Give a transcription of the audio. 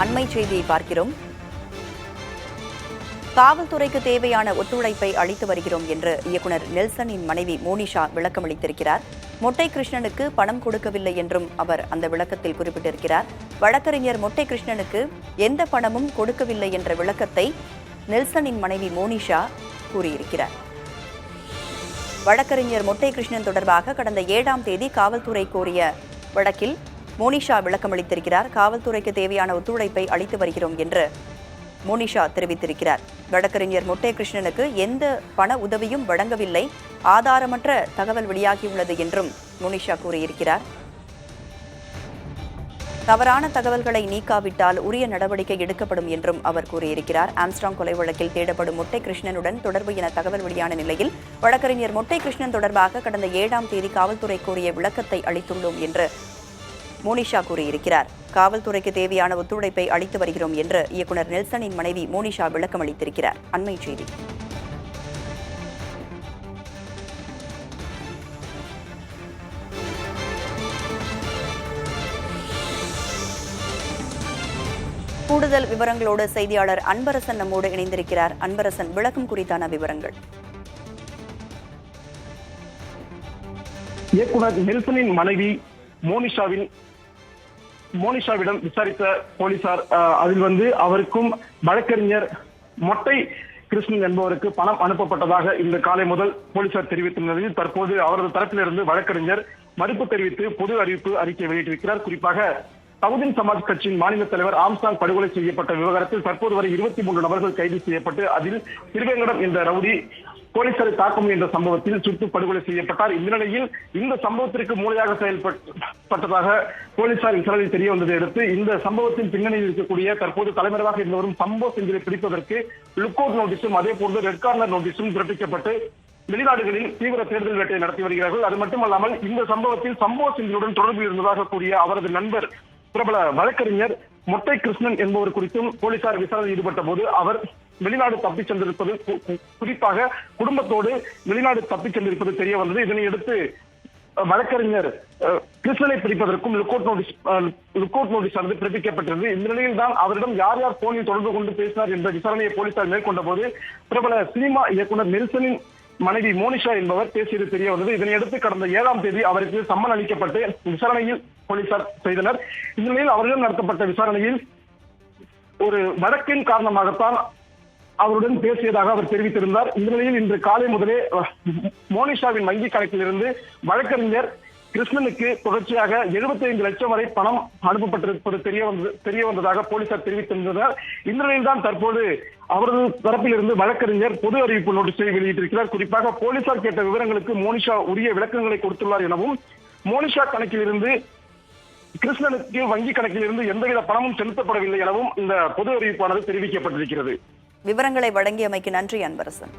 அண்மை செய்தியை பார்க்கிறோம். காவல்துறைக்கு தேவையான ஒத்துழைப்பை அளித்து வருகிறோம் என்று இயக்குனர் நெல்சனின் மனைவி மோனிஷா விளக்கமளித்திருக்கிறார். மொட்டை கிருஷ்ணனுக்கு பணம் கொடுக்கவில்லை என்றும் அவர் அந்த விளக்கத்தில் குறிப்பிட்டிருக்கிறார். வழக்கறிஞர் மொட்டை கிருஷ்ணனுக்கு எந்த பணமும் கொடுக்கவில்லை என்ற விளக்கத்தை நெல்சனின் மனைவி மோனிஷா கூறியிருக்கிறார். வழக்கறிஞர் மொட்டை கிருஷ்ணன் தொடர்பாக கடந்த 7ஆம் தேதி காவல்துறை கோரிய வழக்கில் மோனிஷா விளக்கமளித்திருக்கிறார். காவல்துறைக்கு தேவையான ஒத்துழைப்பை அளித்து வருகிறோம் என்று மோனிஷா தெரிவித்திருக்கிறார். வழக்கறிஞர் மொட்டை கிருஷ்ணனுக்கு எந்த பண உதவியும் வழங்கவில்லை, ஆதாரமற்ற தகவல் வெளியாகியுள்ளது என்றும் மோனிஷா கூறியிருக்கிறார். தவறான தகவல்களை நீக்காவிட்டால் உரிய நடவடிக்கை எடுக்கப்படும் என்றும் அவர் கூறியிருக்கிறார். ஆம்ஸ்ட்ராங் கொலை வழக்கில் தேடப்படும் மொட்டை கிருஷ்ணனுடன் தொடர்பு என தகவல் வெளியான நிலையில் வழக்கறிஞர் மொட்டை கிருஷ்ணன் தொடர்பாக கடந்த 7ஆம் தேதி காவல்துறை கோரிய விளக்கத்தை அளித்துள்ளோம் என்று மோனிஷா கூறியிருக்கிறார். காவல்துறைக்கு தேவையான ஒத்துழைப்பை அளித்து வருகிறோம் என்று இயக்குனர் நெல்சனின் மனைவி மோனிஷா விளக்கமளித்திருக்கிறார். அண்மை செய்தி. கூடுதல் விவரங்களோடு செய்தியாளர் அன்பரசன் நம்மோடு இணைந்திருக்கிறார். அன்பரசன், விளக்கம் குறித்தான விவரங்கள். இயக்குனர் நெல்சனின் மனைவி மோனிஷாவிடம் விசாரித்த போலீசார் அதில் அவருக்கும் வழக்கறிஞர் மொட்டை கிருஷ்ணன் என்பவருக்கு பணம் அனுப்பப்பட்டதாக இந்த காலை முதல் போலீசார் தெரிவித்த நிலையில் தற்போது அவரது தரப்பிலிருந்து வழக்கறிஞர் மறுப்பு தெரிவித்து பொது அறிக்கை வெளியிட்டிருக்கிறார். குறிப்பாக பகுஜன் சமாஜ் கட்சியின் மாநில தலைவர் ஆம்ஸ்ட்ராங் படுகொலை செய்யப்பட்ட விவகாரத்தில் தற்போது வரை 23 நபர்கள் கைது செய்யப்பட்டு அதில் திருவேங்கடம் என்ற ரவுடி போலீசாரை தாக்கும் என்ற சம்பவத்தில் சுட்டு படுகொலை செய்யப்பட்டார். இந்த நிலையில் இந்த சம்பவத்திற்கு மூளையாக செயல்பட்டதாக போலீசார் விசாரணையில் தெரிய வந்ததை அடுத்து இந்த சம்பவத்தின் பின்னணியில் இருக்கக்கூடிய தற்போது தலைமறைவாக இருந்து வரும் சம்பவ செஞ்சிலை பிடிப்பதற்கு லுக் அவுட் நோட்டீஸும் அதே போன்று ரெட் கார்னர் நோட்டீஸும் பிறப்பிக்கப்பட்டு வெளிநாடுகளில் தீவிர தேடுதல் வேட்டையை நடத்தி வருகிறார்கள். அது மட்டுமல்லாமல் இந்த சம்பவத்தில் சம்பவ செஞ்சிலுடன் தொடர்பில் இருந்ததாக கூறிய அவரது நண்பர் பிரபல வழக்கறிஞர் மொட்டை கிருஷ்ணன் என்பவர் குறித்தும் போலீசார் விசாரணையில் ஈடுபட்ட போது அவர் வெளிநாடு தப்பிச் சென்றிருப்பது, குறிப்பாக குடும்பத்தோடு வெளிநாடு தப்பிச் சென்றிருப்பது தெரிய வந்தது. இதனையடுத்து வழக்கறிஞர் கிருஷ்ணனை பிடிப்பதற்கும் லுக் அவுட் நோட்டீஸ் ஆனது பிறப்பிக்கப்பட்டிருந்தது. இந்த நிலையில் தான் அவரிடம் யார் யார் போனில் தொடர்பு கொண்டு பேசினார் என்ற விசாரணையை போலீசார் மேற்கொண்ட போது பிரபல சினிமா இயக்குனர் நெல்சனின் மனைவி மோனிஷா என்பவர் பேசியது தெரிய வந்தது. இதனையடுத்து கடந்த 7ஆம் தேதி அவருக்கு சம்மன் அளிக்கப்பட்டு விசாரணையில் போலீசார் செய்தனர். இந்த நிலையில் அவரிடம் நடத்தப்பட்ட விசாரணையில் ஒரு வழக்கின் காரணமாகத்தான் அவருடன் பேசியதாக அவர் தெரிவித்திருந்தார். இந்த நிலையில் இன்று காலை முதலே மோனிஷாவின் வங்கி கணக்கில் இருந்து வழக்கறிஞர் கிருஷ்ணனுக்கு தொடர்ச்சியாக 75 லட்சம் வரை பணம் அனுப்பப்பட்டிருப்பது தெரிய வந்ததாக போலீசார் தெரிவித்திருந்தனர். இந்த நிலையில் தான் தற்போது அவரது தரப்பிலிருந்து வழக்கறிஞர் பொது அறிவிப்பு நோட்டீஸை வெளியிட்டிருக்கிறார். குறிப்பாக போலீசார் கேட்ட விவரங்களுக்கு மோனிஷா உரிய விளக்கங்களை கொடுத்துள்ளார் எனவும், மோனிஷா கணக்கிலிருந்து கிருஷ்ணனுக்கு வங்கி கணக்கில் இருந்து எந்தவித பணமும் செலுத்தப்படவில்லை எனவும் இந்த பொது அறிவிப்பானது தெரிவிக்கப்பட்டிருக்கிறது. விவரங்களை வழங்கியமைக்கு நன்றி அன்பரசன்.